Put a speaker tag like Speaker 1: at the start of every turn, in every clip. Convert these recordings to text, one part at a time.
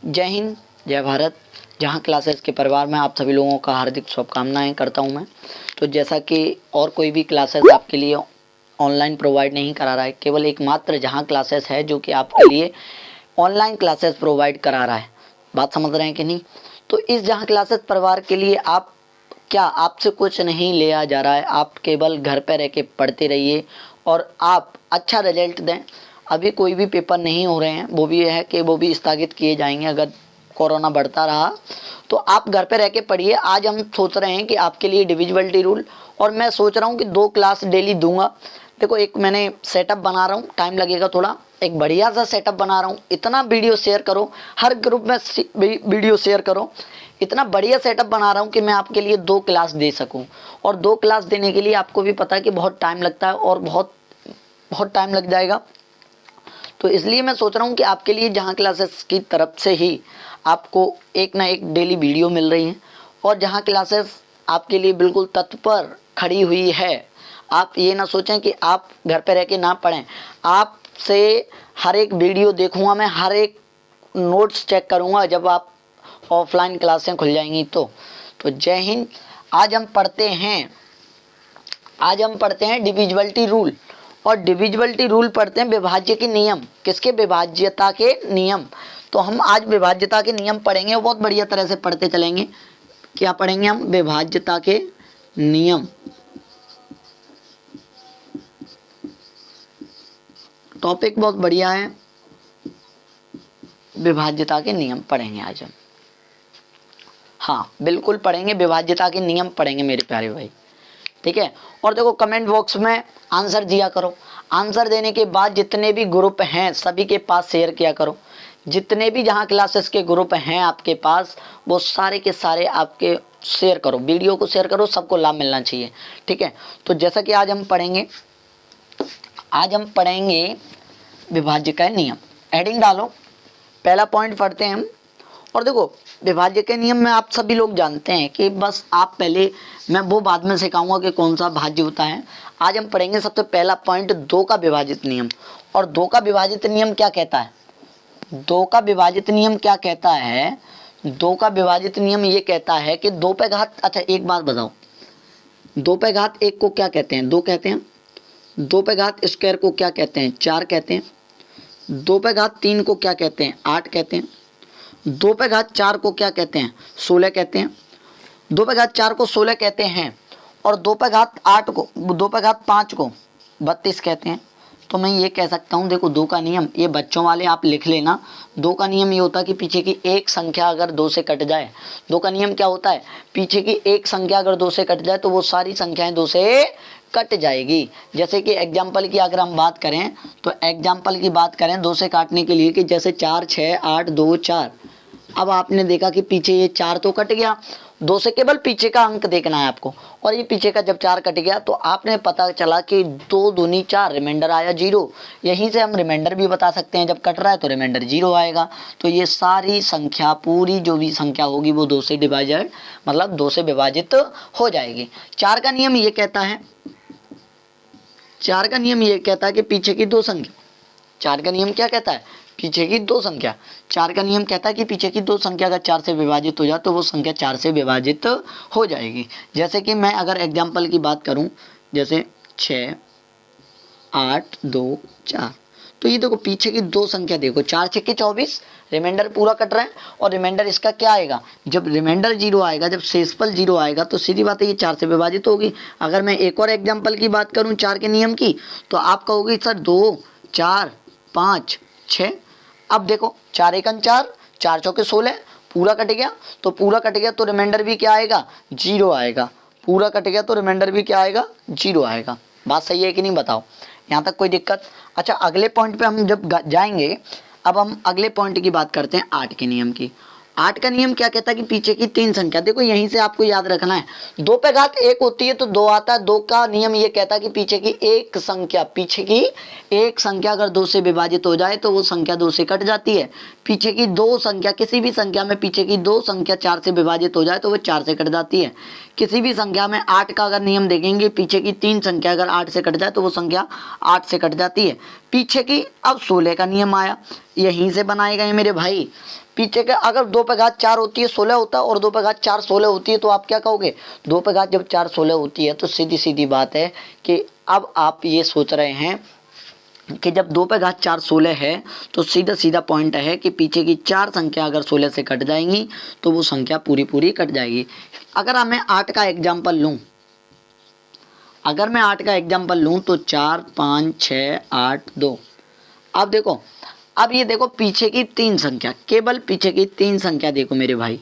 Speaker 1: जय हिंद, जय भारत। जहाँ क्लासेस के परिवार में आप सभी लोगों का हार्दिक शुभकामनाएं करता हूं मैं। तो जैसा कि और कोई भी क्लासेस आपके लिए ऑनलाइन प्रोवाइड नहीं करा रहा है, केवल एकमात्र जहाँ क्लासेस है जो कि आपके लिए ऑनलाइन क्लासेस प्रोवाइड करा रहा है। बात समझ रहे हैं कि नहीं? तो इस जहाँ क्लासेस परिवार के लिए आपसे कुछ नहीं लिया जा रहा है। आप केवल घर पे रह के पढ़ते रहिए और आप अच्छा रिजल्ट दें। अभी कोई भी पेपर नहीं हो रहे हैं, वो भी है कि वो भी स्थगित किए जाएंगे अगर कोरोना बढ़ता रहा। तो आप घर पे रह के पढ़िए। आज हम सोच रहे हैं कि आपके लिए डिविजिबिलिटी रूल, और मैं सोच रहा हूँ कि 2 क्लास डेली दूंगा। देखो, एक मैंने सेटअप बना रहा हूँ, टाइम लगेगा थोड़ा। एक बढ़िया सा सेटअप बना रहा हूँ। इतना वीडियो शेयर करो, हर ग्रुप में वीडियो शेयर करो। इतना बढ़िया सेटअप बना रहा हूँ कि मैं आपके लिए 2 क्लास दे सकूँ। और 2 क्लास देने के लिए आपको भी पता है कि बहुत टाइम लगता है और बहुत टाइम लग जाएगा। तो इसलिए मैं सोच रहा हूँ कि आपके लिए जहाँ क्लासेस की तरफ से ही आपको एक ना एक डेली वीडियो मिल रही है, और जहाँ क्लासेस आपके लिए बिल्कुल तत्पर खड़ी हुई है। आप ये ना सोचें कि आप घर पे रह के ना पढ़ें। आपसे हर एक वीडियो देखूंगा मैं, हर एक नोट्स चेक करूंगा जब आप ऑफलाइन क्लासें खुल जाएंगी। तो जय हिंद। आज हम पढ़ते हैं डिविजिबिलिटी रूल, और डिविजिबिलिटी रूल पढ़ते हैं विभाज्य के नियम। किसके? विभाज्यता के नियम। तो हम आज विभाज्यता के नियम पढ़ेंगे, बहुत बढ़िया तरह से पढ़ते चलेंगे। क्या पढ़ेंगे हम? विभाज्यता के नियम। टॉपिक बहुत बढ़िया है, विभाज्यता के नियम पढ़ेंगे आज हम। हाँ, बिल्कुल पढ़ेंगे, विभाज्यता के नियम पढ़ेंगे मेरे प्यारे भाई। ठीक है। और देखो, कमेंट बॉक्स में आंसर दिया करो। आंसर देने के बाद जितने भी ग्रुप हैं सभी के पास शेयर किया करो। जितने भी जहाँ क्लासेस के ग्रुप हैं आपके पास, वो सारे के सारे आपके शेयर करो, वीडियो को शेयर करो, सबको लाभ मिलना चाहिए। ठीक है। तो जैसा कि आज हम पढ़ेंगे विभाज्य का नियम। हेडिंग डालो, पहला पॉइंट पढ़ते हैं हम। और देखो, विभाज्य के नियम में आप सभी लोग जानते हैं कि बस आप पहले, मैं वो बाद में सिखाऊंगा कि कौन सा भाज्य होता है। आज हम पढ़ेंगे सबसे पहला पॉइंट 2 का विभाजित नियम। और 2 का विभाजित नियम क्या कहता है? 2 का विभाजित नियम क्या कहता है? 2 का विभाजित नियम ये कहता है कि 2 पे घात, अच्छा एक बात बताओ, 2 पे घात 1 को क्या कहते हैं? 2 कहते हैं। 2 पे घात स्क्वायर को क्या कहते हैं? 4 कहते हैं। 2 पे घात 3 को क्या कहते हैं? 8 कहते हैं। 2 पे घात 4 को क्या कहते हैं? 16 कहते हैं। 2 पे घात 4 को 16 कहते हैं। और 2 पे घात 5 को 32 कहते हैं। तो मैं ये कह सकता हूँ, देखो 2 का नियम, ये बच्चों वाले आप लिख लेना। 2 का नियम ये होता है कि पीछे की एक संख्या अगर 2 से कट जाए, 2 का नियम क्या होता है? पीछे की एक संख्या अगर 2 से कट जाए तो वो सारी संख्याएं 2 से कट जाएगी। जैसे कि एग्जाम्पल की अगर हम बात करें, तो एग्जाम्पल की बात करें 2 से काटने के लिए, कि जैसे 4, 6, 8, 2, 4। अब आपने देखा कि पीछे ये 4 तो कट गया, 2 से केवल पीछे का अंक देखना है आपको। और ये पीछे का जब 4 कट गया तो आपने पता चला कि 2 दूनी 4, रिमाइंडर आया 0। यहीं से हम रिमाइंडर भी बता सकते हैं, जब कट रहा है तो रिमाइंडर 0 आएगा। तो ये सारी संख्या, पूरी जो भी संख्या होगी वो 2 से डिवाइडेड, मतलब 2 से विभाजित हो जाएगी। 4 का नियम ये कहता है, 4 का नियम ये कहता है कि पीछे की 2 संख्या, 4 का नियम क्या कहता है? पीछे की 2 संख्या, 4 का नियम कहता है कि पीछे की 2 संख्या अगर 4 से विभाजित हो जाए तो वो संख्या 4 से विभाजित हो जाएगी। जैसे कि मैं अगर एग्जाम्पल की बात करूं, जैसे 6, 8, 2, 4। तो ये देखो पीछे की 2 संख्या देखो, 4 6 के 24, रिमाइंडर पूरा कट रहा है। और रिमाइंडर इसका क्या आएगा? जब रिमाइंडर 0 आएगा, जब शेषफल 0 आएगा, तो सीधी बात है ये 4 से विभाजित होगी। अगर मैं एक और एग्जाम्पल की बात करूँ 4 के नियम की, तो आप कहोगे सर 2, 4, 5, 6। अब देखो 4 एकम 4, 4 चौके 16, पूरा कट गया। तो पूरा कट गया तो रिमाइंडर भी क्या आएगा? 0 आएगा। पूरा कट गया तो रिमाइंडर भी क्या आएगा? 0 आएगा। बात सही है कि नहीं, बताओ? यहाँ तक कोई दिक्कत? अच्छा, अगले पॉइंट पे हम जब जाएंगे, अब हम अगले पॉइंट की बात करते हैं 8 के नियम की। 8 का नियम क्या कहता है कि पीछे की 3 संख्या, देखो यहीं से आपको याद रखना है। 2 पे घात 1 होती है तो 2 आता है। 2 का नियम ये कहता है कि पीछे की एक संख्या अगर 2 से विभाजित हो जाए तो वो संख्या 2 से कट जाती है। पीछे की 2 संख्या, किसी भी संख्या में पीछे की 2 संख्या 4 से विभाजित हो जाए तो वो 4 से कट जाती है। किसी भी संख्या में 8 का अगर नियम देखेंगे, पीछे की 3 संख्या अगर 8 से कट जाए तो वो संख्या 8 से कट जाती है। पीछे की अब 16 का नियम आया, यहीं से बनाए गए मेरे भाई। पीछे के अगर 2 पे घात 4 होती है 16 होता है, और 2 पे घात 4 16 होती है, तो आप क्या कहोगे? 2 पे घात जब 4 16 होती है तो सीधी सीधी बात है कि अब आप ये सोच रहे हैं कि जब 2 पे घात 4 16 है तो सीधा सीधा पॉइंट है कि पीछे की 4 संख्या अगर 16 से कट जाएंगी तो वो संख्या पूरी पूरी कट जाएगी। अगर मैं 8 का एग्जाम्पल लूँ, अगर मैं 8 का एग्जाम्पल लूँ तो 4 5 6 8 2। अब देखो, अब ये देखो पीछे की 3 संख्या, केवल पीछे की 3 संख्या देखो मेरे भाई,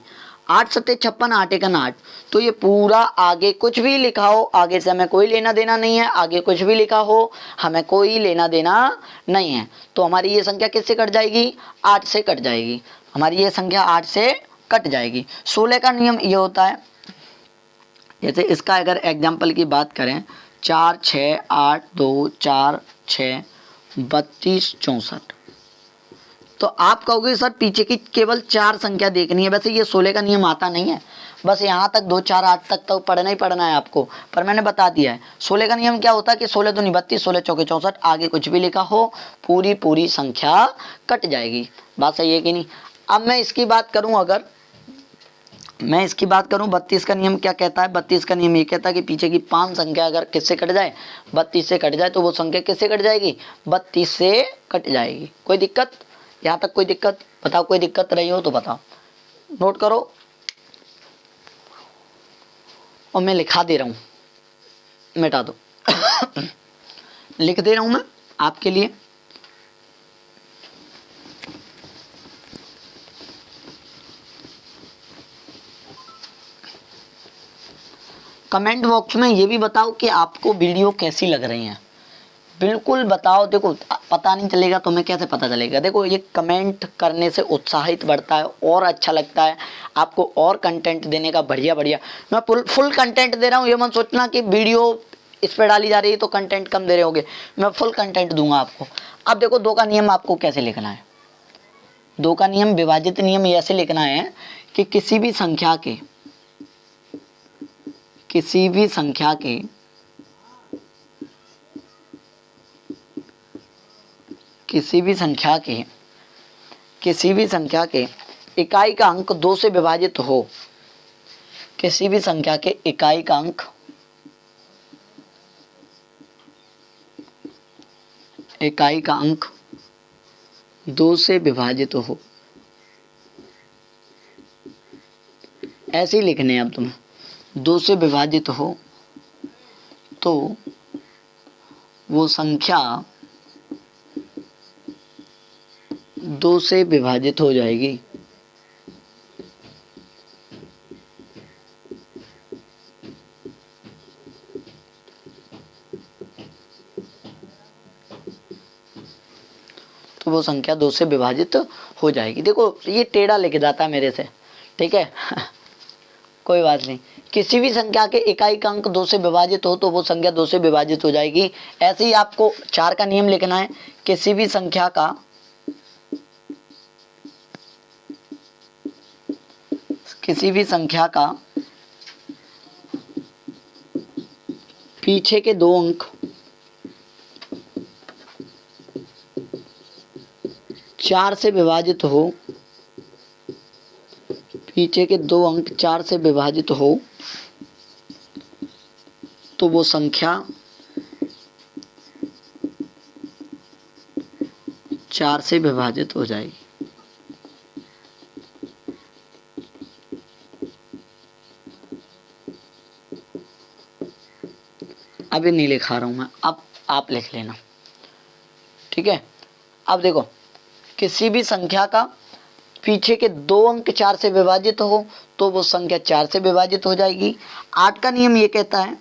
Speaker 1: 8 सत्ते 56 8 एकन 8। तो ये पूरा आगे कुछ भी लिखा हो, आगे से हमें कोई लेना देना नहीं है, आगे कुछ भी लिखा हो हमें कोई लेना देना नहीं है। तो हमारी ये संख्या किससे कट जाएगी? 8 से कट जाएगी। हमारी ये संख्या 8 से कट जाएगी। 16 का नियम ये होता है, जैसे इसका अगर एग्जाम्पल की बात करें, 4 6 8 2 4 6 32 64। तो आप कहोगे सर पीछे की केवल 4 संख्या देखनी है। वैसे ये 16 का नियम आता नहीं है, बस यहाँ तक 2 4 8 तक तो पढ़ना ही पढ़ना है आपको, पर मैंने बता दिया है। 16 का नियम क्या होता है कि 16 दूनी 32 16 चौके 64, आगे कुछ भी लिखा हो पूरी पूरी संख्या कट जाएगी। बात सही है कि नहीं? अब मैं इसकी बात करूँ, अगर मैं इसकी बात करूं 32 का नियम क्या कहता है? 32 का नियम ये कहता है कि पीछे की 5 संख्या अगर किससे कट जाए? 32 से कट जाए, तो वो संख्या किससे कट जाएगी? 32 से कट जाएगी। कोई दिक्कत? यहाँ तक कोई दिक्कत? बताओ, कोई दिक्कत रही हो तो बताओ, नोट करो और मैं लिखा दे रहा हूँ, मिटा दो लिख दे रहा हूँ मैं आपके लिए। कमेंट बॉक्स में ये भी बताओ कि आपको वीडियो कैसी लग रही है, बिल्कुल बताओ। देखो पता नहीं चलेगा तो हमें कैसे पता चलेगा? देखो ये कमेंट करने से उत्साहित बढ़ता है और अच्छा लगता है आपको और कंटेंट देने का। बढ़िया बढ़िया, मैं फुल कंटेंट दे रहा हूँ। ये मत सोचना कि वीडियो इस पर डाली जा रही है तो कंटेंट कम दे रहे होगे, मैं फुल कंटेंट दूंगा आपको। अब देखो 2 का नियम आपको कैसे लिखना है। 2 का नियम, विभाजित नियम ऐसे लिखना है कि किसी भी संख्या के किसी भी संख्या के इकाई का अंक 2 से विभाजित हो, किसी भी संख्या के इकाई का अंक 2 से विभाजित हो, ऐसे ही लिखने हैं अब तुम्हें। 2 से विभाजित हो तो वो संख्या 2 से विभाजित हो जाएगी। तो वो संख्या 2 से विभाजित हो जाएगी। देखो ये टेढ़ा लिख जाता है मेरे से, ठीक है कोई बात नहीं। किसी भी संख्या के इकाई का अंक 2 से विभाजित हो तो वो संख्या 2 से विभाजित हो जाएगी। ऐसे ही आपको 4 का नियम लिखना है। किसी भी संख्या का पीछे के 2 अंक 4 से विभाजित हो, पीछे के 2 अंक 4 से विभाजित हो तो वो संख्या 4 से विभाजित हो जाएगी। अभी नहीं लिखा रहा हूं मैं, अब आप लिख लेना, ठीक है। अब देखो किसी भी संख्या का पीछे के 2 अंक 4 से विभाजित हो तो वो संख्या 4 से विभाजित हो जाएगी। 8 का नियम ये कहता है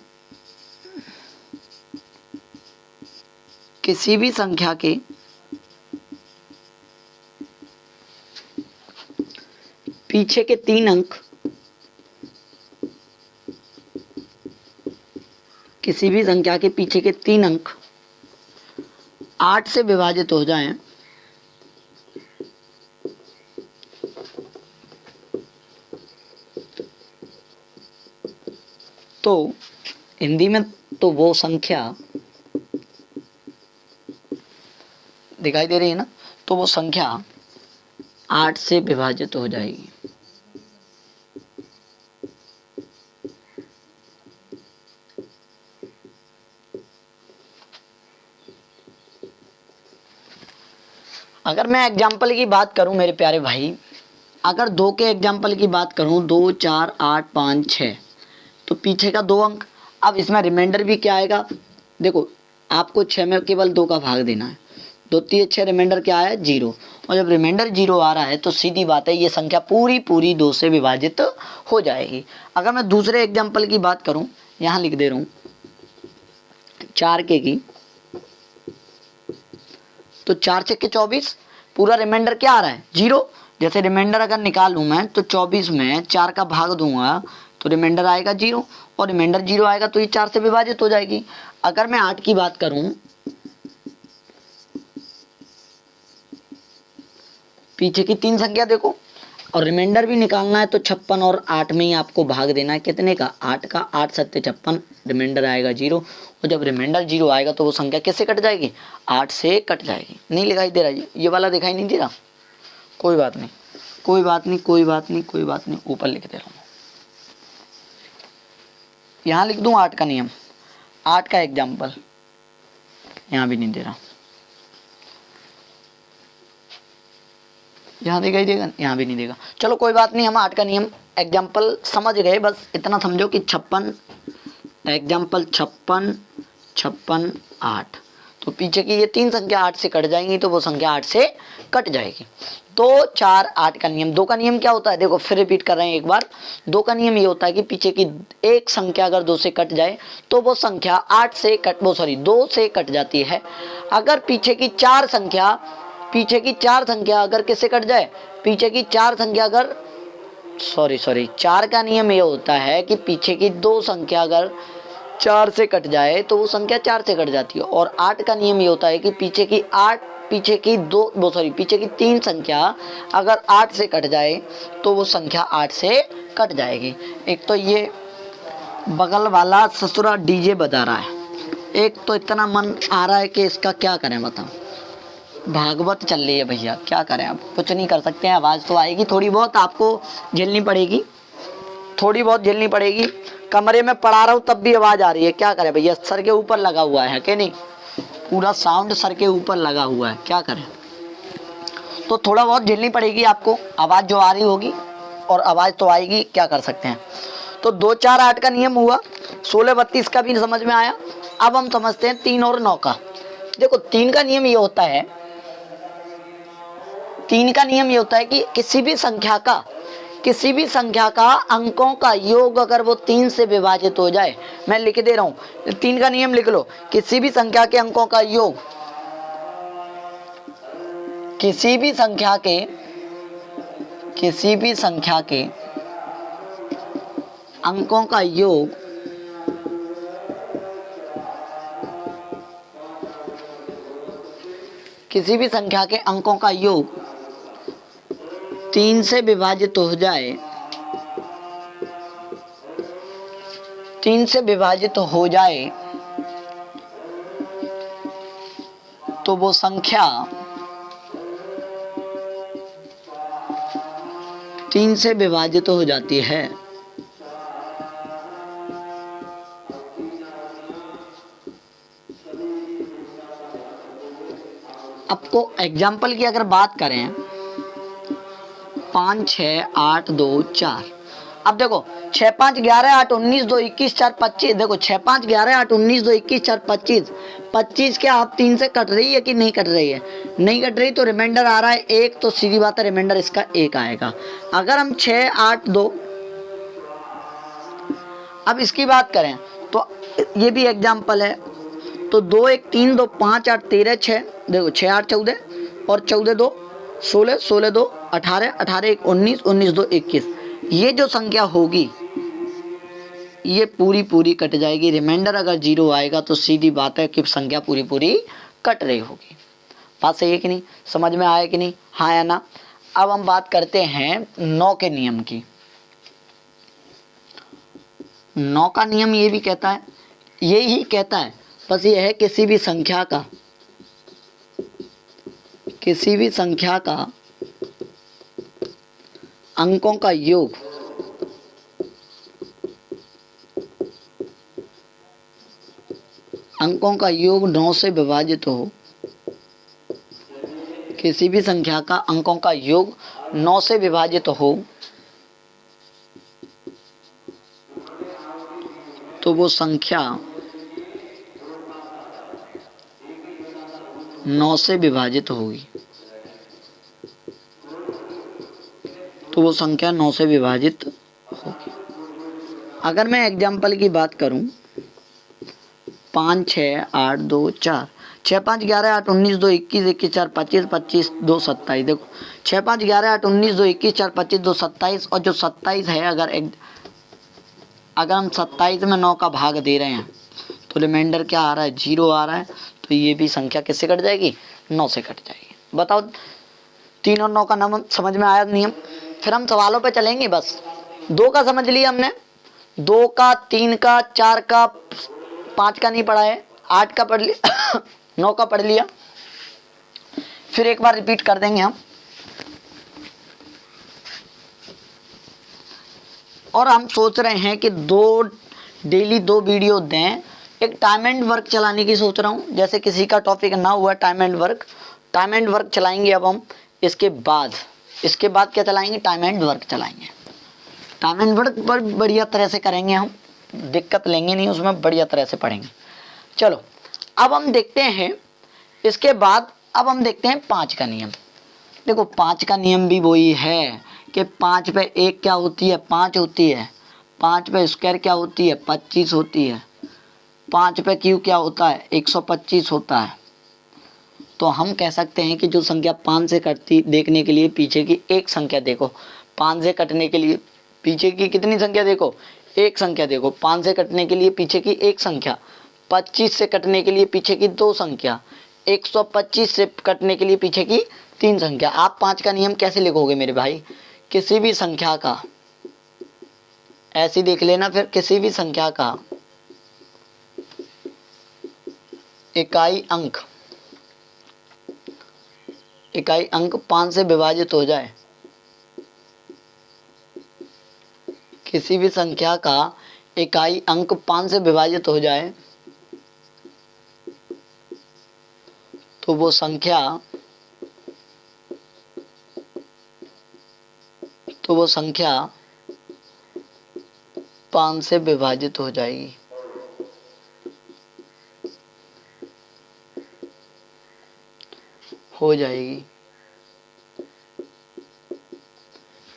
Speaker 1: किसी भी संख्या के पीछे के 3 अंक किसी भी संख्या के पीछे के 3 अंक 8 से विभाजित हो जाएं तो हिंदी में तो वो संख्या दिखाई दे रही है ना, तो वो संख्या 8 से विभाजित हो जाएगी। अगर मैं एग्जाम्पल की बात करूं मेरे प्यारे भाई, अगर 2 के एग्जाम्पल की बात करूं, 2 4 8 5 6, तो पीछे का 2 अंक। अब इसमें रिमाइंडर भी क्या आएगा, देखो आपको 6 में केवल 2 का भाग देना है, 2 3 6, रिमाइंडर क्या है 0। और जब रिमाइंडर 0 आ रहा है तो सीधी बात है ये संख्या पूरी पूरी 2 से विभाजित हो जाएगी। अगर मैं दूसरे एग्जाम्पल की बात करूं, यहाँ लिख दे रहा हूँ 4 के की, तो 4 6 के 24, पूरा रिमाइंडर क्या आ रहा है 0। जैसे रिमाइंडर अगर निकालूं मैं तो 24 में 4 का भाग दूंगा तो रिमाइंडर आएगा 0, और रिमाइंडर 0 आएगा तो ये 4 से विभाजित हो जाएगी। अगर मैं 8 की बात करूं, पीछे की 3 संख्या देखो, और रिमाइंडर भी निकालना है तो 56 और 8 में ही आपको भाग देना है, कितने का 8 का, 8 सत्ते 56, रिमाइंडर आएगा 0। और जब रिमाइंडर 0 आएगा तो वो संख्या किससे कट जाएगी, 8 से कट जाएगी। नहीं दिखाई दे रहा, ये वाला दिखाई नहीं दे रहा, कोई बात नहीं कोई बात नहीं कोई बात नहीं कोई बात नहीं, ऊपर लिख दे रहा हूँ, यहाँ लिख दूँ 8 का नियम, 8 का एग्जाम्पल, यहाँ भी नहीं दे रहा, यहाँ दिखाई देगा, यहाँ भी नहीं देगा, चलो कोई बात नहीं, हम 8 का नियम एग्जाम्पल समझ गए। बस इतना समझो कि 56 एग्जाम्पल 56 56 8, तो पीछे की ये 3 संख्या 8 से कट जाएंगी तो वो संख्या 8 से कट जाएगी। 2 4 8 का नियम, 2 का नियम क्या होता है, देखो फिर रिपीट कर रहे हैं एक बार, 2 का नियम ये होता है कि पीछे की एक संख्या अगर 2 से कट जाए तो वो संख्या 8 से कट, वो सॉरी 2 से कट जाती है। अगर पीछे की 4 संख्या, पीछे की 4 संख्या अगर किससे कट जाए, पीछे की 4 संख्या अगर सॉरी 4 का नियम ये होता है कि पीछे की 2 संख्या अगर 4 से कट जाए तो वो संख्या 4 से कट जाती है। और 8 का नियम ये होता है कि पीछे की 3 संख्या अगर 8 से कट जाए तो वो संख्या 8 से कट जाएगी। एक तो ये बगल वाला ससुरा डीजे बजा रहा है, एक तो इतना मन आ रहा है कि इसका क्या करें बताओ, भागवत चल रही है भैया, क्या करें, अब कुछ नहीं कर सकते हैं, आवाज़ तो आएगी, थोड़ी बहुत आपको झेलनी पड़ेगी, थोड़ी बहुत झेलनी पड़ेगी। कमरे में पढ़ा रहा हूँ तब भी आवाज़ आ रही है, क्या करें भैया, सर के ऊपर लगा हुआ है कि नहीं, पूरा साउंड सर के ऊपर लगा हुआ है, क्या करें, तो थोड़ा बहुत झेलनी पड़ेगी आपको, आवाज़ जो आ रही होगी, और आवाज़ तो आएगी, क्या कर सकते हैं। तो 2 4 8 का नियम हुआ, 16 32 का भी समझ में आया। अब हम समझते हैं 3 और 9 का। देखो 3 का नियम ये होता है, 3 का नियम ये होता है कि किसी भी संख्या का अंकों का योग अगर वो 3 से विभाजित हो जाए, मैं लिख दे रहा हूं 3 का नियम लिख लो, किसी भी संख्या के अंकों का योग, किसी भी संख्या के अंकों का योग किसी भी संख्या के अंकों का योग 3 से विभाजित हो जाए, 3 से विभाजित हो जाए तो वो संख्या 3 से विभाजित हो जाती है। आपको एग्जाम्पल की अगर बात करें, 5 6 8 2 4, अब देखो 6 5 11 8 19 2 21 4 25, देखो 6 5 11 8 19 2 21 4 25, 25 क्या आप 3 से कट रही है कि नहीं कट रही है, नहीं कट रही, तो रिमाइंडर आ रहा है 1, तो सीधी बात है रिमाइंडर इसका 1 आएगा। अगर हम 6 8 2, अब इसकी बात करें तो ये भी एग्जाम्पल है, तो 2 1 3 2 5 8 13 6, देखो 6 8 14 और 14 2 16, 16 2 18, 18 1 19, 19 2 21, ये जो संख्या होगी ये पूरी पूरी कट जाएगी। रिमाइंडर अगर 0 आएगा तो सीधी बात है कि संख्या पूरी पूरी कट रही होगी। बात सही है कि नहीं, समझ में आया कि नहीं, हाँ या ना। अब हम बात करते हैं 9 के नियम की। 9 का नियम ये भी कहता है, यही कहता है, बस ये है किसी भी संख्या का अंकों का योग अंकों का योग 9 से विभाजित हो, किसी भी संख्या का अंकों का योग 9 से विभाजित हो तो वो संख्या 9 से विभाजित होगी। तो वो संख्या 9 से विभाजित होगी। अगर मैं एग्जाम्पल की बात करूं, 5 6 8 2 4, 6 5 11 8 19 2 21 21 4 25 25 2 27। देखो 6 5 11 8 19 2 21 4 25 2 27, और जो 27 है अगर हम 27 में 9 का भाग दे रहे हैं तो रिमाइंडर क्या आ रहा है, 0 आ रहा है। तो ये भी संख्या किससे कट जाएगी, 9 से कट जाएगी। बताओ 3 और 9 का नाम समझ में आया नियम। फिर हम सवालों पे चलेंगे। बस 2 का समझ लिया हमने, 2 का, 3 का, 4 का, 5 का नहीं पढ़ा है, 8 का पढ़ लिया 9 का पढ़ लिया। फिर एक बार रिपीट कर देंगे हम। और हम सोच रहे हैं कि डेली 2 वीडियो दें। एक टाइम एंड वर्क चलाने की सोच रहा हूँ। जैसे किसी का टॉपिक ना हुआ टाइम एंड वर्क चलाएंगे। अब हम इसके बाद क्या चलाएंगे, टाइम एंड वर्क चलाएंगे। टाइम एंड वर्क पर बढ़िया तरह से करेंगे हम, दिक्कत लेंगे नहीं उसमें, बढ़िया तरह से पढ़ेंगे। चलो अब हम देखते हैं इसके बाद, अब हम देखते हैं 5 का नियम। देखो 5 का नियम भी वही है कि 5 पे 1 क्या होती है, 5 होती है। 5 पे स्क्वायर क्या होती है, 25 होती है। 5 पे क्यू क्या होता है, 125 होता है। तो हम कह सकते हैं कि जो संख्या 5 से कटती, देखने के लिए पीछे की एक संख्या देखो। 5 से कटने के लिए पीछे की कितनी संख्या देखो, एक संख्या देखो। 5 से कटने के लिए पीछे की एक संख्या, 25 से कटने के लिए पीछे की 2 संख्या, 125 से कटने के लिए पीछे की 3 संख्या। आप 5 का नियम कैसे लिखोगे मेरे भाई, किसी भी संख्या का, ऐसी देख लेना, फिर किसी भी संख्या का इकाई अंक 5 से विभाजित हो जाए, किसी भी संख्या का इकाई अंक 5 से विभाजित हो जाए तो वो संख्या 5 से विभाजित हो जाएगी।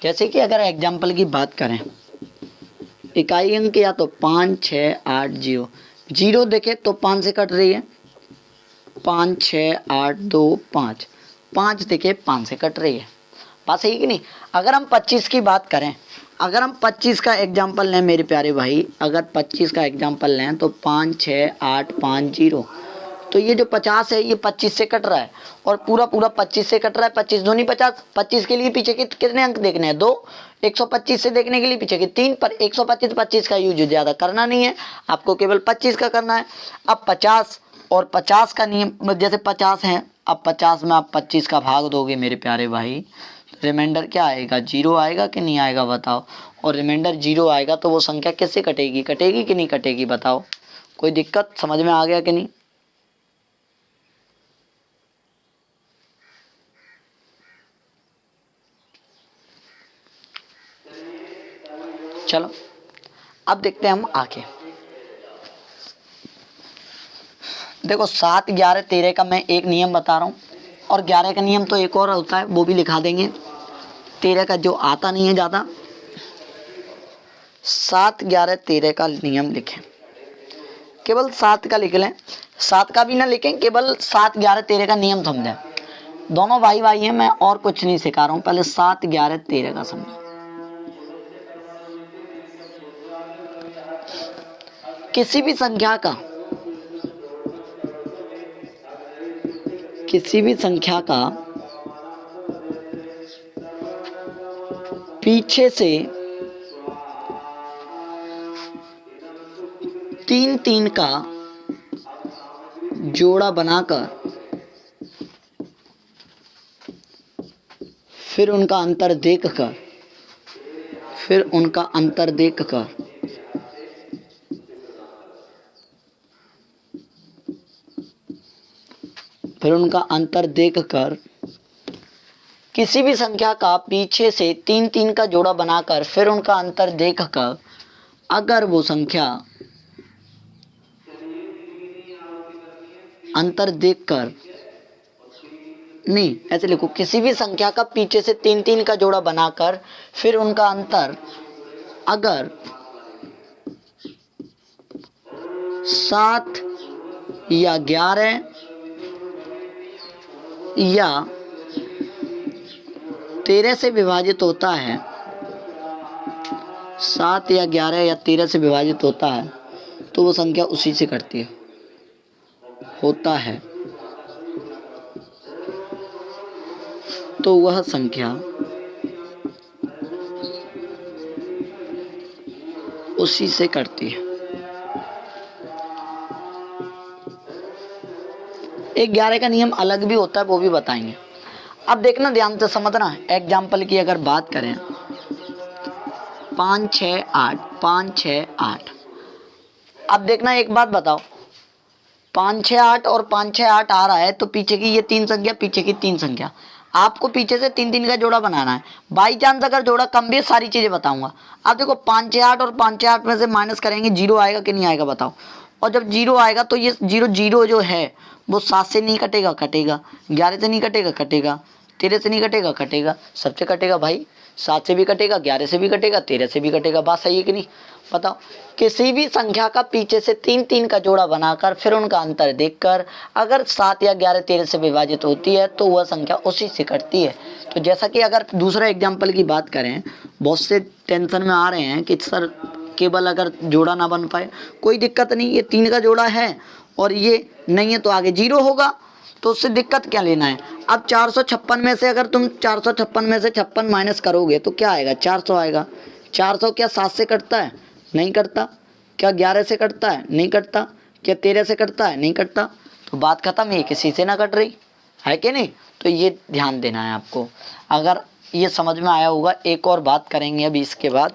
Speaker 1: जैसे कि अगर एग्जाम्पल की बात करें, इकाई अंक या तो 5 6 8 0, 0 देखे तो 5 से कट रही है, 5 6 8 2 5, 5 देखे 5 से कट रही है। बात सही कि नहीं। अगर हम 25 की बात करें, अगर हम 25 का एग्जाम्पल लें मेरे प्यारे भाई, अगर 25 का एग्जाम्पल लें तो 5 6 8 5 0, तो ये जो 50 है ये 25 से कट रहा है, और पूरा 25 से कट रहा है। 25 दूनी 50, 25 के लिए पीछे के कितने अंक देखने हैं, 2। 125 से देखने के लिए पीछे के 3, पर 125 का यूज ज़्यादा करना नहीं है, आपको केवल 25 का करना है। अब 50 और 50 का नियम, जैसे 50 है, अब 50 में आप 25 का भाग दोगे मेरे प्यारे भाई, रिमाइंडर क्या आएगा, 0 आएगा कि नहीं आएगा बताओ। और रिमाइंडर 0 आएगा तो वो संख्या किससे कटेगी कि नहीं कटेगी बताओ। कोई दिक्कत, समझ में आ गया कि नहीं। चलो अब देखते हैं हम आगे। देखो 7 11 13 का मैं एक नियम बता रहा हूँ, और 11 का नियम तो एक और होता है, वो भी लिखा देंगे। 13 का जो आता नहीं है ज़्यादा, 7 11 13 का नियम लिखें, केवल 7 का लिख लें, 7 का भी ना लिखें, केवल 7 11 13 का नियम समझें। दोनों भाई भाई हैं, मैं और कुछ नहीं सिखा रहा हूँ, पहले 7 11 13 का समझो। किसी भी संख्या का पीछे से 3 3 का जोड़ा बनाकर फिर उनका अंतर देखकर फिर उनका अंतर देखकर किसी भी संख्या का पीछे से 3 3 का जोड़ा बनाकर फिर उनका अंतर देखकर अगर वो संख्या अंतर देखकर नहीं, ऐसे लिखो, किसी भी संख्या का पीछे से 3 3 का जोड़ा बनाकर फिर उनका अंतर अगर 7 या 11 या 13 से विभाजित होता है, 7 या 11 या 13 से विभाजित होता है, तो वो संख्या उसी से कटती है, होता है, तो वह संख्या उसी से कटती है। एक 11 का नियम अलग भी होता है, वो भी बताएंगे। अब देखना, ध्यान से समझना। एग्जाम्पल की अगर बात करें, 5 6 8 5 6 8। अब देखना, एक बात बताओ, 5 6 8 और 5 6 8 आ रहा है, तो पीछे की ये 3 संख्या, पीछे की 3 संख्या, आपको पीछे से 3 3 का जोड़ा बनाना है। बाई चांस अगर जोड़ा कम भी है, सारी चीज़ें बताऊंगा। अब देखो, 5 6 8 और 5 6 8 में से माइनस करेंगे, 0 आएगा कि नहीं आएगा बताओ। और जब 0 आएगा तो ये 0 0 जो है वो 7 से नहीं कटेगा, कटेगा, 11 से नहीं कटेगा, कटेगा, 13 से नहीं कटेगा, कटेगा, सबसे कटेगा भाई। 7 से भी कटेगा, 11 से भी कटेगा, 13 से भी कटेगा। बात सही है कि नहीं? बताओ। किसी भी संख्या का पीछे से 3 3 का जोड़ा बनाकर फिर उनका अंतर देखकर अगर 7 या 11 13 से विभाजित होती है, तो वह संख्या उसी से कटती है। तो जैसा कि अगर दूसरा एग्जाम्पल की बात करें, बहुत से टेंशन में आ रहे हैं कि सर केवल अगर जोड़ा ना बन पाए, कोई दिक्कत नहीं, ये 3 का जोड़ा है और ये नहीं है तो आगे 0 होगा, तो उससे दिक्कत क्या लेना है। अब 456 में से अगर तुम 456 में से 56 माइनस करोगे तो क्या आएगा? 400 आएगा। 400 क्या 7 से कटता है? नहीं कटता। क्या 11 से कटता है? नहीं कटता। क्या 13 से कटता है? नहीं कटता। तो बात खत्म, ये किसी से ना कट रही है कि नहीं? तो ये ध्यान देना है आपको। अगर ये समझ में आया होगा, एक और बात करेंगे अभी इसके बाद।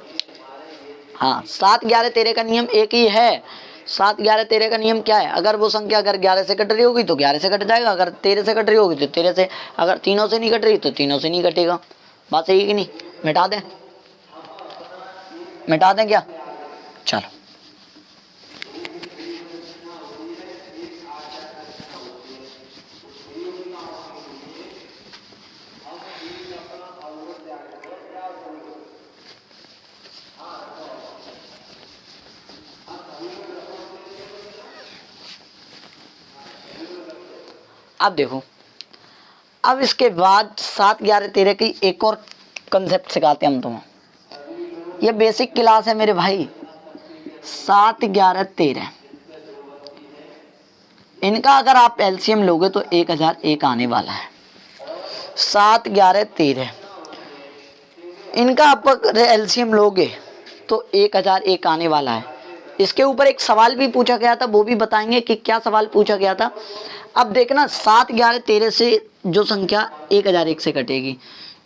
Speaker 1: हाँ, 7 11 13 का नियम एक ही है। 7 11 13 का नियम क्या है? अगर वो संख्या अगर 11 से कट रही होगी तो 11 से कट जाएगा, अगर 13 से कट रही होगी तो 13 से, अगर तीनों से नहीं कट रही तो तीनों से नहीं कटेगा। बात सही है कि नहीं? मिटा दें, मिटा दें क्या? चलो, अब देखो, अब इसके बाद 7 11 13 की एक और कंसेप्ट सिखाते हैं हम तुम्हें। ये बेसिक क्लास है मेरे भाई। 7 11 13, इनका अगर आप एलसीएम लोगे तो 1001 आने वाला है। 7 11 13, इनका आप अगर एलसीएम लोगे तो 1001 आने वाला है। इसके ऊपर एक सवाल भी पूछा गया था, वो भी बताएंगे कि क्या सवाल पूछा गया था। अब देखना, 7 11 13 से जो संख्या 1001 से कटेगी।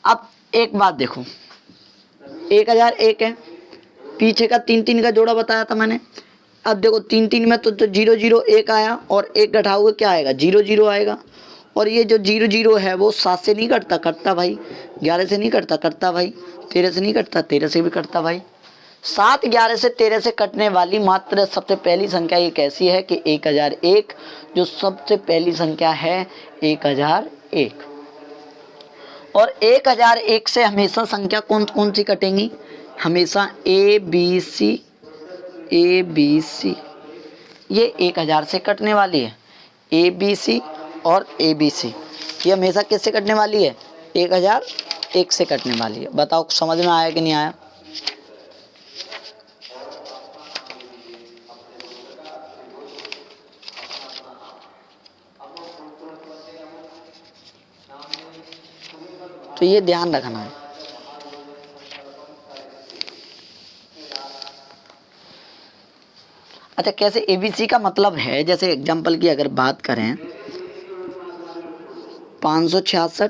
Speaker 1: अब एक बात देखो, 1001 है, पीछे का 3 3 का जोड़ा बताया था मैंने। अब देखो 3 3 में तो 0 0 1 आया और 1 घटाओगे क्या आएगा? 0 0 आएगा। और ये जो 0 0 है वो 7 से नहीं कटता, कटता भाई। 11 से नहीं कटता, कटता भाई। 13 से नहीं कटता, 13 से भी कटता भाई। 7 11 से 13 से कटने वाली मात्र सबसे पहली संख्या एक ऐसी है कि 1001, जो सबसे पहली संख्या है 1001। और 1001 से हमेशा संख्या कौन कौन सी कटेंगी? हमेशा A B C, A B C, ये 1000 से कटने वाली है। ए बी सी और ए बी सी, ये हमेशा किससे कटने वाली है? 1001 से कटने वाली है। बताओ समझ में आया कि नहीं आया? तो ये ध्यान रखना है। अच्छा, कैसे एबीसी का मतलब है, जैसे एग्जांपल की अगर बात करें, 566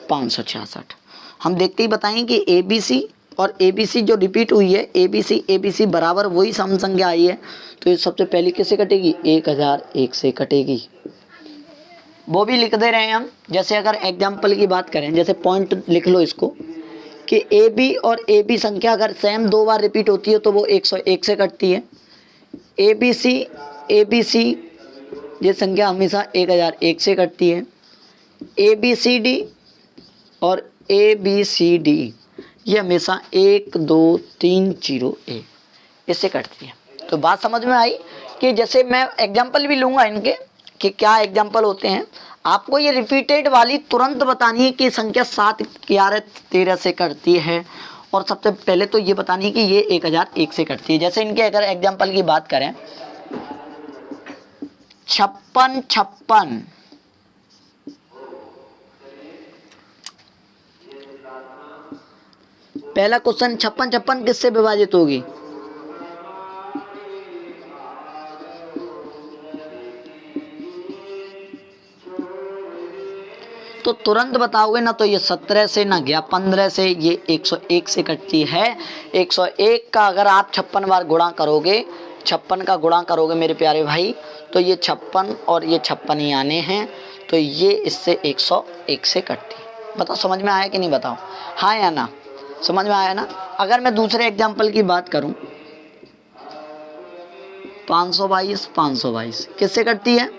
Speaker 1: 566, हम देखते ही बताएं कि ए बी सी और ए बी सी जो रिपीट हुई है, ए बी सी बराबर वही सम संख्या आई है, तो ये सबसे पहले किससे कटेगी, 1001 से कटेगी। वो भी लिख दे रहे हैं हम। जैसे अगर एग्जाम्पल की बात करें, जैसे पॉइंट लिख लो इसको कि ए बी और ए बी संख्या अगर सेम 2 बार रिपीट होती है तो वो 101 से कटती है। ए बी सी ये संख्या हमेशा 1001 से कटती है। ए बी सी डी और ए बी सी डी ये हमेशा 1 2 3 0 1 इससे कटती है। तो बात समझ में आई कि जैसे मैं एग्जाम्पल भी लूँगा इनके कि क्या एग्जाम्पल होते हैं। आपको ये रिपीटेड वाली तुरंत बतानी है कि संख्या 7 11 13 से कटती है, और सबसे पहले तो ये बतानी है कि ये 1001 से कटती है। जैसे इनके अगर एग्जाम्पल की बात करें, 56 56 पहला क्वेश्चन 56 56 किससे विभाजित होगी, तो तुरंत बताओगे ना, तो ये 17 से ना गया 15 से, ये 101 से कटती है। 101 का अगर आप 56 बार गुणा करोगे, 56 का गुणा करोगे मेरे प्यारे भाई, तो ये 56 और ये 56 ही आने हैं, तो ये इससे 101 से कटती है। बताओ समझ में आया कि नहीं, बताओ हाँ या ना, समझ में आया ना। अगर मैं दूसरे एग्जाम्पल की बात करूं, 522 522 किससे कटती है,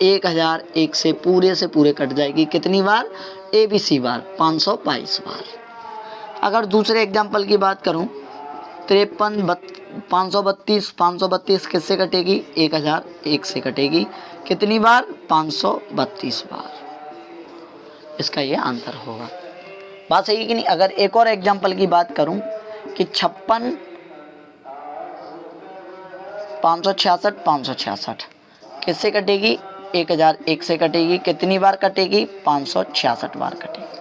Speaker 1: 1001 से पूरे कट जाएगी। कितनी बार, ए बी सी बार, 522 बार। अगर दूसरे एग्जाम्पल की बात करूं, 532 532 किससे कटेगी, 1001 से कटेगी। कितनी बार, 532 बार। इसका ये आंसर होगा। बात सही है कि नहीं। अगर एक और एग्जाम्पल की बात करूं कि 56 566 566 किससे कटेगी, 1001 से कटेगी। कितनी बार कटेगी, 566 बार कटेगी।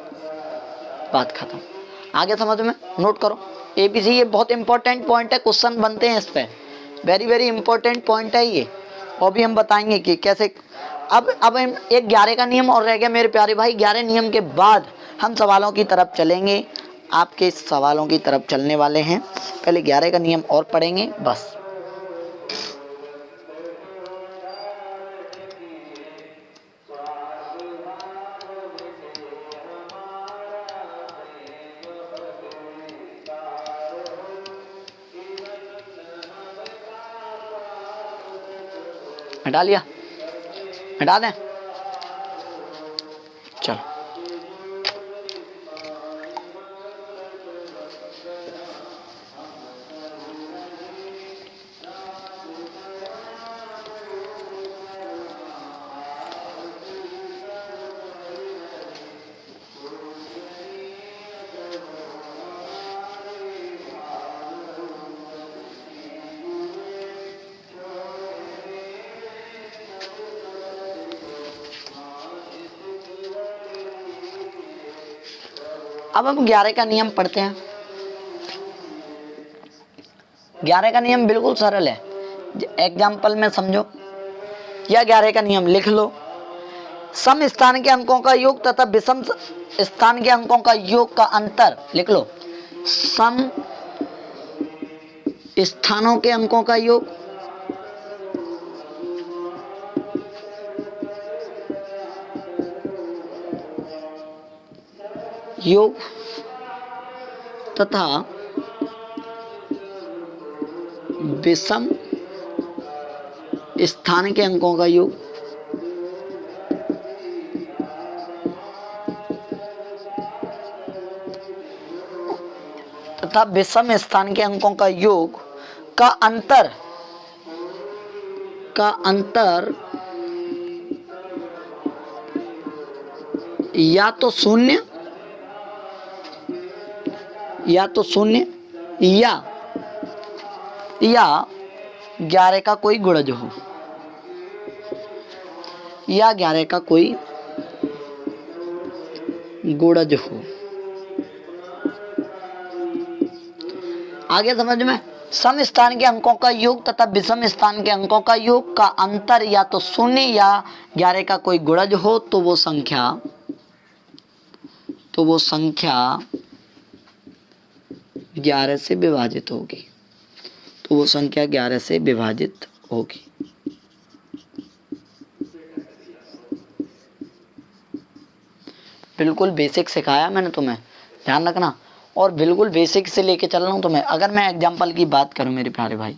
Speaker 1: बात खत्म। आगे समझ में, नोट करो। ए बी सी ये बहुत इंपॉर्टेंट पॉइंट है, क्वेश्चन बनते हैं इस पे, वेरी वेरी इंपॉर्टेंट पॉइंट है ये, और भी हम बताएंगे कि कैसे। अब एक 11 का नियम और रह गया मेरे प्यारे भाई। 11 नियम के बाद हम सवालों की तरफ चलेंगे, आपके सवालों की तरफ चलने वाले हैं। पहले 11 का नियम और पढ़ेंगे बस। हटा लिया, हटा दें, चलो। अब हम 11 का नियम पढ़ते हैं। 11 का नियम बिल्कुल सरल है, एग्जाम्पल में समझो, या 11 का नियम लिख लो। सम स्थान के अंकों का योग तथा विषम स्थान के अंकों का योग का अंतर लिख लो। सम स्थानों के अंकों का योग तथा विषम स्थान के अंकों का योग तथा विषम स्थान के अंकों का योग का अंतर या तो शून्य या 11 का कोई गुणज हो, या 11 का कोई गुणज हो। आगे समझ में, सम स्थान के अंकों का योग तथा विषम स्थान के अंकों का योग का अंतर या तो शून्य या 11 का कोई गुणज हो, तो वो संख्या तो वो संख्या 11 से विभाजित होगी। तो वो संख्या 11 से विभाजित होगी। बिल्कुल बेसिक सिखाया मैंने तुम्हें, ध्यान रखना, और बिल्कुल बेसिक से लेके चल रहा हूँ तुम्हें। अगर मैं एग्जाम्पल की बात करूँ मेरे प्यारे भाई,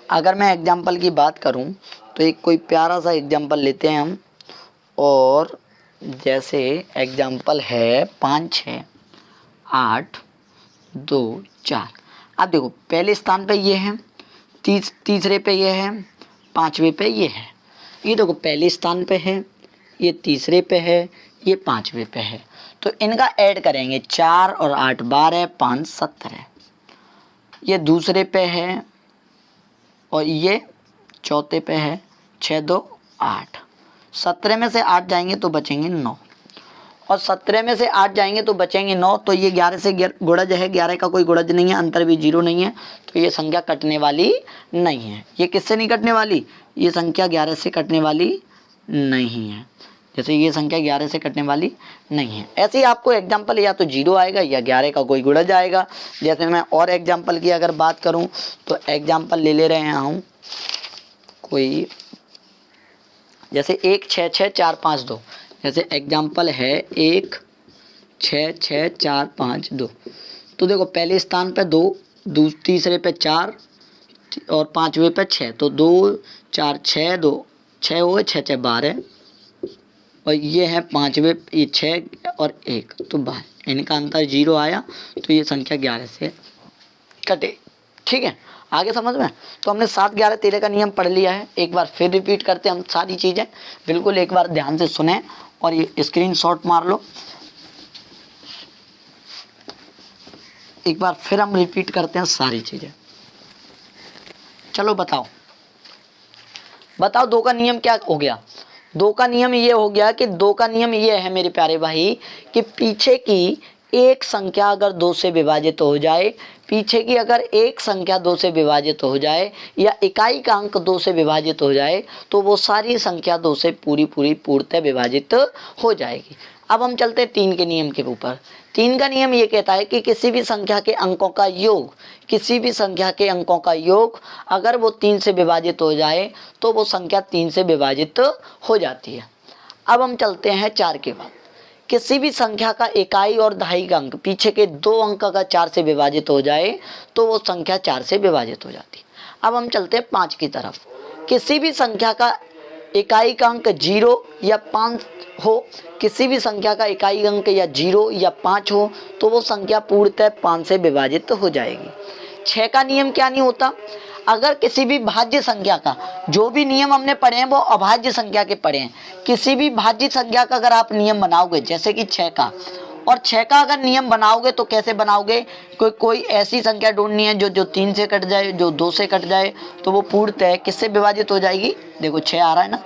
Speaker 1: अगर मैं एग्जाम्पल की बात करूँ तो एक कोई प्यारा सा एग्जाम्पल लेते हैं हम, और जैसे एग्जाम्पल है 5, 6, 8, 2, 4। अब देखो पहले स्थान पे ये है, तीसरे पे ये है, 5वें पे ये है। ये देखो पहले स्थान पे है, ये तीसरे पे है, ये 5वें पे है। तो इनका ऐड करेंगे, 4 और 8 12, 5 17। ये दूसरे पे है और ये चौथे पे है, 6 2 8। 17 में से 8 जाएंगे तो बचेंगे 9, और 17 में से 8 जाएंगे तो बचेंगे 9। तो ये 11 से गुणज है, 11 का कोई गुणज नहीं है, अंतर भी 0 नहीं है, तो ये संख्या कटने वाली नहीं है। ये किससे नहीं कटने वाली? ये संख्या 11 से कटने वाली नहीं है। जैसे ये संख्या 11 से कटने वाली नहीं है। ऐसे ही आपको एग्जाम्पल या तो 0 आएगा या 11 का कोई गुणज आएगा। जैसे मैं और एग्जाम्पल की अगर बात करूं तो एग्जाम्पल ले रहे हैं हम कोई, जैसे 1 6 6 4 5 2। जैसे एग्जाम्पल है 1 6 6 4 5 2। तो देखो पहले स्थान पे 2, तीसरे पे 4 और 5वें पे 6। तो 2 4 6 2 6 हुए, 6 6 12, और ये है 5वें, ये 6 और 1 तो 12। इनका अंतर 0 आया, तो ये संख्या 11 से कटे। ठीक है, आगे समझ में? तो हमने 7 11 13 का नियम पढ़ लिया है। एक बार फिर रिपीट करते हैं हम सारी चीज़ें, बिल्कुल एक बार ध्यान से सुने और ये स्क्रीनशॉट मार लो। एक बार फिर हम रिपीट करते हैं सारी चीज़ें। चलो बताओ 2 का नियम क्या हो गया? 2 का नियम ये हो गया कि 2 का नियम ये है मेरे प्यारे भाई कि पीछे की एक संख्या अगर 2 से विभाजित हो जाए, पीछे की अगर एक संख्या 2 से विभाजित हो जाए या इकाई का अंक 2 से विभाजित हो जाए, तो वो सारी संख्या 2 से पूर्णतः विभाजित हो जाएगी। अब हम चलते हैं 3 के नियम के ऊपर। 3 का नियम ये कहता है कि किसी भी संख्या के अंकों का योग, किसी भी संख्या के अंकों का योग अगर वो 3 से विभाजित हो जाए तो वो संख्या 3 से विभाजित हो जाती है। अब हम चलते हैं 4 के बाद। किसी भी संख्या का इकाई और दहाई का अंक, पीछे के 2 अंक अगर 4 से विभाजित हो जाए तो वो संख्या 4 से विभाजित हो जाती है। अब हम चलते हैं 5 की तरफ। किसी भी संख्या का इकाई का अंक 0 या 5 हो, किसी भी संख्या का इकाई अंक या 0 या 5 हो तो वो संख्या पूर्णतः 5 से विभाजित हो जाएगी। 6 का नियम क्या नहीं होता? अगर किसी भी भाज्य संख्या का, जो भी नियम हमने पढ़े हैं वो अभाज्य संख्या के पढ़े हैं, किसी भी भाज्य संख्या का अगर आप नियम बनाओगे, जैसे कि 6 का, और 6 का अगर नियम बनाओगे तो कैसे बनाओगे? कोई ऐसी संख्या ढूंढनी है जो 3 से कट जाए, जो 2 से कट जाए, तो वो पूर्णतः किससे विभाजित हो जाएगी? देखो 6 आ रहा है ना।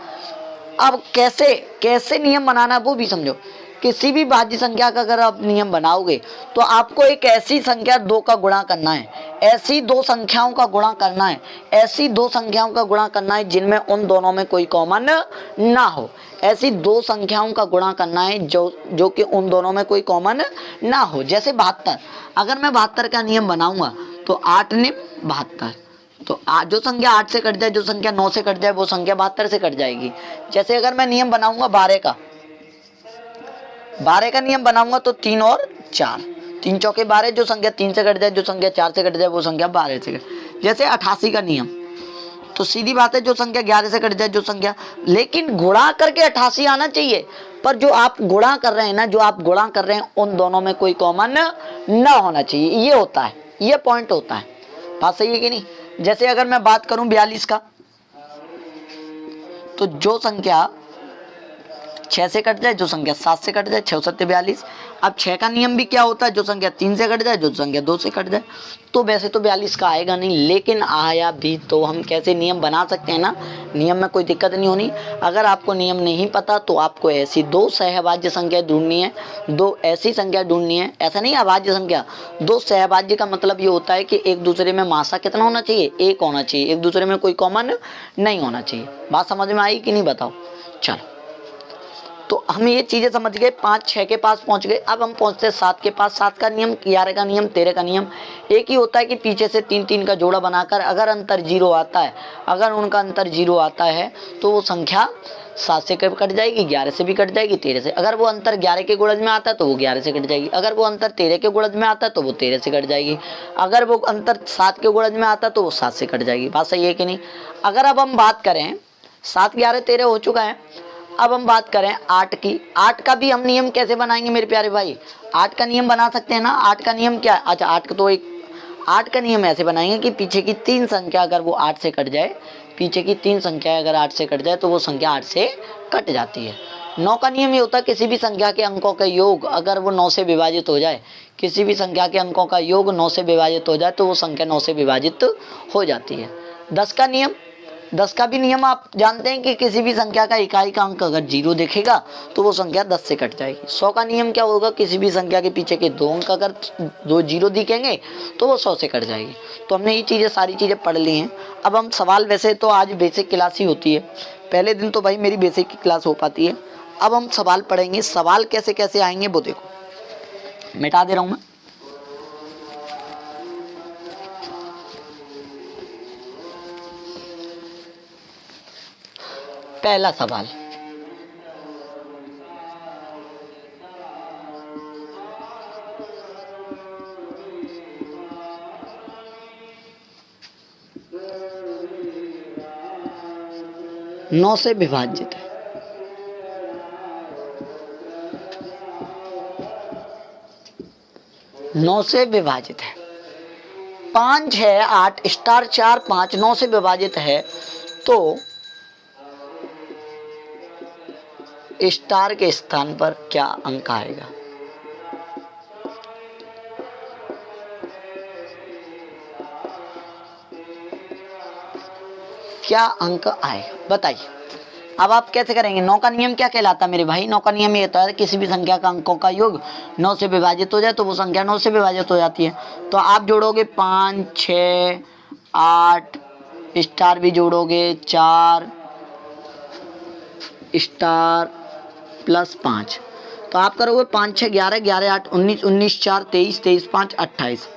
Speaker 1: अब कैसे नियम बनाना वो भी समझो। किसी भी भाज्य संख्या का अगर आप नियम बनाओगे तो आपको एक ऐसी संख्या 2 का गुणा करना है, ऐसी 2 संख्याओं का गुणा करना है, ऐसी 2 संख्याओं का गुणा करना है जिनमें उन दोनों में कोई कॉमन ना हो। ऐसी 2 संख्याओं का गुणा करना है जो कि उन दोनों में कोई कॉमन ना हो। जैसे 72, अगर मैं 72 का नियम बनाऊंगा तो 8 ने 72, तो जो संख्या 8 से कट जाए, जो संख्या 9 से कट जाए, वो संख्या 72 से कट जाएगी। जैसे अगर मैं नियम बनाऊंगा 12 का नियम बनाऊंगा तो 3 और 4, 3 चौके 12, जो संख्या 3 से कट जाए, जो संख्या 4 से कट जाए, वो संख्या 12 से कट। जैसे 88 का नियम, तो सीधी बात है जो संख्या 11 से कट जाए, जो संख्या, लेकिन गुणा करके 88 आना चाहिए। पर जो आप गुणा कर रहे हैं ना, जो आप गुणा कर रहे हैं, उन दोनों में कोई कॉमन ना होना चाहिए। ये होता है, ये पॉइंट होता है। बात सही है कि नहीं? जैसे अगर मैं बात करूं 42 का, तो जो संख्या 6 से कट जाए, जो संख्या 7 से कट जाए, 6 7 42। अब 6 का नियम भी क्या होता है? जो संख्या 3 से कट जाए, जो संख्या 2 से कट जाए। तो वैसे तो 42 का आएगा नहीं, लेकिन आया भी तो हम कैसे नियम बना सकते हैं ना, नियम में कोई दिक्कत नहीं होनी। अगर आपको नियम नहीं पता तो आपको ऐसी 2 सहभाज्य संख्या ढूंढनी है, 2 ऐसी संख्या ढूंढनी है। ऐसा नहीं अभाज्य संख्या, 2 सहभाज्य का मतलब ये होता है कि एक दूसरे में मासा कितना होना चाहिए? 1 होना चाहिए, एक दूसरे में कोई कॉमन नहीं होना चाहिए। बात समझ में आई कि नहीं बताओ? चलो तो हम ये चीज़ें समझ गए, 5 6 के पास पहुंच गए। अब हम पहुंचते हैं 7 के पास। 7 का नियम, 11 का नियम, 13 का नियम एक ही होता है कि पीछे से 3 3 का जोड़ा बनाकर अगर अंतर 0 आता है, अगर उनका अंतर 0 आता है तो वो संख्या 7 से कट जाएगी, 11 से भी कट जाएगी, 13 से। अगर वो अंतर 11 के गुणज में आता है तो वो 11 से कट जाएगी। अगर वो अंतर 13 के गुणज में आता है तो वो 13 से कट जाएगी। अगर वो अंतर 7 के गुणज में आता है तो वो 7 से कट जाएगी। बात सही है कि नहीं? अगर अब हम बात करें 7 11 13 हो चुका है, अब हम बात करें 8 की। 8 का भी हम नियम कैसे बनाएंगे मेरे प्यारे भाई? 8 का नियम बना सकते हैं ना। 8 का नियम क्या है? अच्छा 8 का नियम ऐसे बनाएंगे कि पीछे की 3 संख्या अगर वो 8 से कट जाए, पीछे की 3 संख्या अगर 8 से कट जाए तो वो संख्या 8 से कट जाती है। 9 का नियम ये होता है किसी भी संख्या के अंकों का योग अगर वो 9 से विभाजित हो जाए, किसी भी संख्या के अंकों का योग 9 से विभाजित हो जाए तो वो संख्या 9 से विभाजित हो जाती है। 10 का नियम, 10 का भी नियम आप जानते हैं कि किसी भी संख्या का इकाई का अंक अगर 0 दिखेगा तो वो संख्या 10 से कट जाएगी। 100 का नियम क्या होगा? किसी भी संख्या के पीछे के 2 अंक अगर 2 0 दिखेंगे तो वो 100 से कट जाएगी। तो हमने ये चीज़ें सारी चीज़ें पढ़ ली हैं। अब हम सवाल, वैसे तो आज बेसिक क्लास ही होती है, पहले दिन तो भाई मेरी बेसिक की क्लास हो पाती है। अब हम सवाल पढ़ेंगे। सवाल कैसे कैसे आएंगे वो देखो, मिटा दे रहा हूँ मैं। पहला सवाल, नौ से विभाजित है। नौ से विभाजित है 5 6 8 स्टार 4 5 9 से विभाजित है तो स्टार के स्थान पर क्या अंक आएगा? क्या अंक आएगा बताइए। अब आप कैसे करेंगे? 9 का नियम क्या कहलाता है मेरे भाई? 9 का नियम ये होता है किसी भी संख्या का अंकों का योग 9 से विभाजित हो जाए तो वो संख्या 9 से विभाजित हो जाती है। तो आप जोड़ोगे 5 6 8 स्टार भी जोड़ोगे 4 स्टार प्लस 5, तो आप करोगे 5 6 11 11 8 19 19 4 23 23 5 28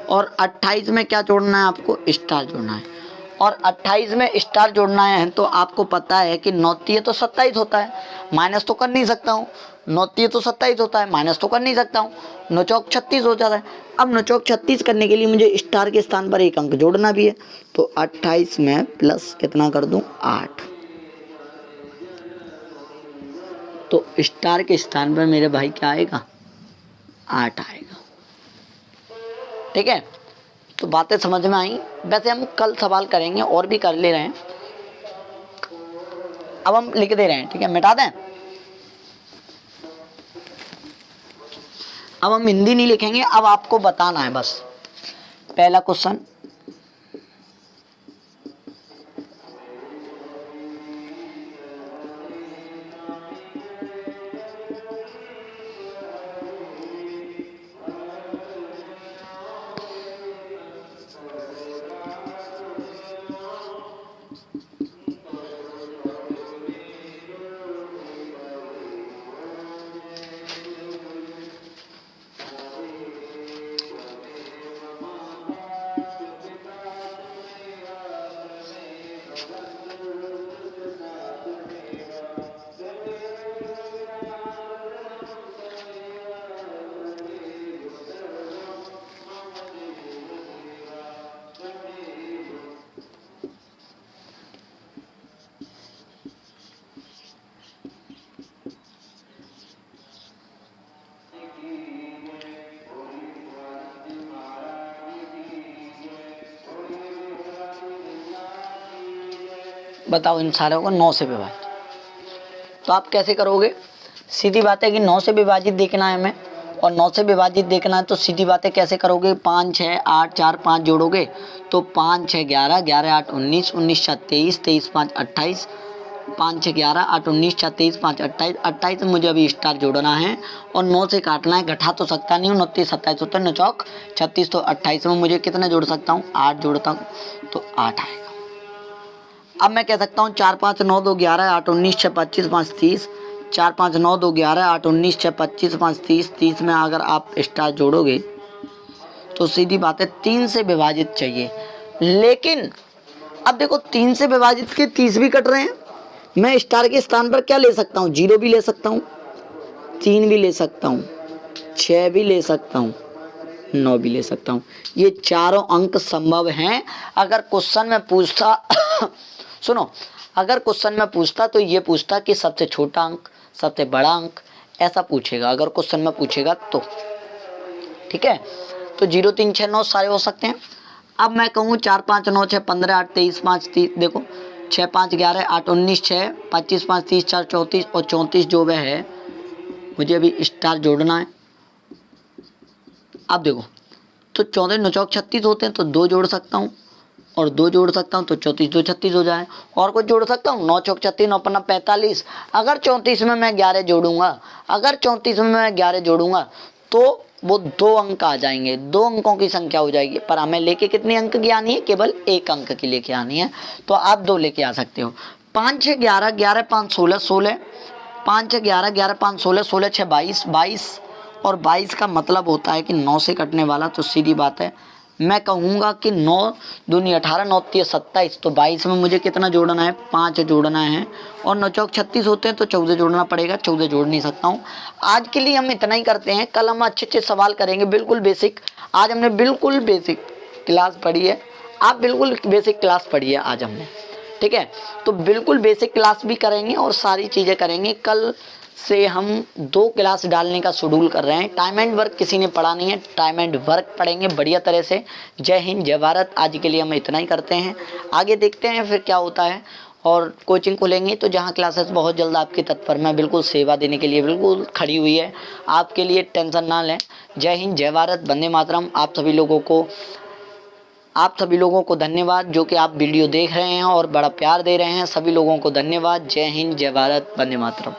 Speaker 1: और 28 में क्या जोड़ना है आपको? स्टार जोड़ना है। और 28 में स्टार जोड़ना है तो आपको पता है कि 9 3 तो 27 होता है, माइनस तो कर नहीं सकता हूँ। 9 3 तो 27 होता है, माइनस तो कर नहीं सकता हूँ। 9 चौक 36 हो जाता है। अब 9 चौक 36 करने के लिए मुझे स्टार के स्थान पर एक अंक जोड़ना भी है, तो 28 में प्लस कितना कर दूँ? 8। तो स्टार के स्थान पर मेरे भाई क्या आएगा? 8 आएगा। ठीक है, तो बातें समझ में आई। वैसे हम कल सवाल करेंगे और भी कर ले रहे हैं, अब हम लिख दे रहे हैं। ठीक है, मिटा दें। अब हम हिंदी नहीं लिखेंगे, अब आपको बताना है बस। पहला क्वेश्चन, बताओ इन सारों को 9 से विभाजित, तो आप कैसे करोगे? सीधी बात है कि 9 से विभाजित देखना है हमें, और 9 से विभाजित देखना है तो सीधी बात है कैसे करोगे? 5 6 8 4 5 जोड़ोगे तो 5 6 11 11 8 19 19 4 23 23 5 28 5 6 11 8 19 4 23 5 28 28 में मुझे अभी स्टार जोड़ना है और 9 से काटना है। घटा तो सकता नहीं हूँ, 9 3 27 होता है, 9 चौक 36, तो 28 में मुझे कितना जोड़ सकता हूँ? 8 जोड़ता हूँ तो 8 आएगा। अब मैं कह सकता हूँ 4 5 9 2 11 8 19 6 25 5 30 4 5 9 2 11 8 19 6 25 5 30 30 में अगर आप स्टार जोड़ोगे तो सीधी बात है 3 से विभाजित चाहिए। लेकिन अब देखो 3 से विभाजित के 30 भी कट रहे हैं, मैं स्टार के स्थान पर क्या ले सकता हूँ, 0 भी ले सकता हूँ, 3 भी ले सकता हूँ, 6 भी ले सकता हूँ, 9 भी ले सकता हूँ। ये चारों अंक संभव हैं। अगर क्वेश्चन में पूछता सुनो, अगर क्वेश्चन में पूछता तो ये पूछता कि सबसे छोटा अंक, सबसे बड़ा अंक, ऐसा पूछेगा अगर क्वेश्चन में पूछेगा तो। ठीक है, तो 0 3 6 9 सारे हो सकते हैं। अब मैं कहूँ 4 5 9 6 15 8 23 5 30, देखो 6 5 11 8 19 6 25 5 30 4 34 और 34 जो वह है मुझे अभी स्टार जोड़ना है। अब देखो तो 14 9 चौक 36 होते हैं तो 2 जोड़ सकता हूँ और 2 जोड़ सकता हूँ तो 34 2 36 हो जाए। और कुछ जोड़ सकता हूँ, 9 चौक 36 9 पन्ना 45। अगर 34 में मैं 11 जोड़ूंगा, अगर 34 में मैं 11 जोड़ूंगा तो वो 2 अंक आ जाएंगे, 2 अंकों की संख्या हो जाएगी। पर हमें लेके कितने अंक की आनी है, केवल 1 अंक की लेके आनी है। तो आप 2 लेके आ सकते हो। 5 6 11 11 5 16 16, 5 6 11 11 5 16 16 6 22 22 और 22 का मतलब होता है कि 9 से कटने वाला। तो सीधी बात है मैं कहूँगा कि 9 दूनी 18 9 3 27, तो 22 में मुझे कितना जोड़ना है, 5 जोड़ना है। और 9 चौक 36 होते हैं तो 14 जोड़ना पड़ेगा, 14 जोड़ नहीं सकता हूँ। आज के लिए हम इतना ही करते हैं, कल हम अच्छे अच्छे सवाल करेंगे, बिल्कुल बेसिक। आज हमने बिल्कुल बेसिक क्लास पढ़ी है, आप बिल्कुल बेसिक क्लास पढ़ी है आज हमने। ठीक है, तो बिल्कुल बेसिक क्लास भी करेंगे और सारी चीज़ें करेंगे। कल से हम 2 क्लास डालने का शेड्यूल कर रहे हैं। टाइम एंड वर्क किसी ने पढ़ा नहीं है, टाइम एंड वर्क पढ़ेंगे बढ़िया तरह से। जय हिंद जय भारत। आज के लिए हम इतना ही करते हैं, आगे देखते हैं फिर क्या होता है। और कोचिंग खोलेंगे तो जहाँ क्लासेस बहुत जल्द आपकी तत्पर में बिल्कुल सेवा देने के लिए बिल्कुल खड़ी हुई है, आपके लिए टेंशन ना लें। जय हिंद जय भारत, वंदे मातरम। आप सभी लोगों को धन्यवाद जो कि आप वीडियो देख रहे हैं और बड़ा प्यार दे रहे हैं। सभी लोगों को धन्यवाद। जय हिंद जय भारत, वंदे मातरम।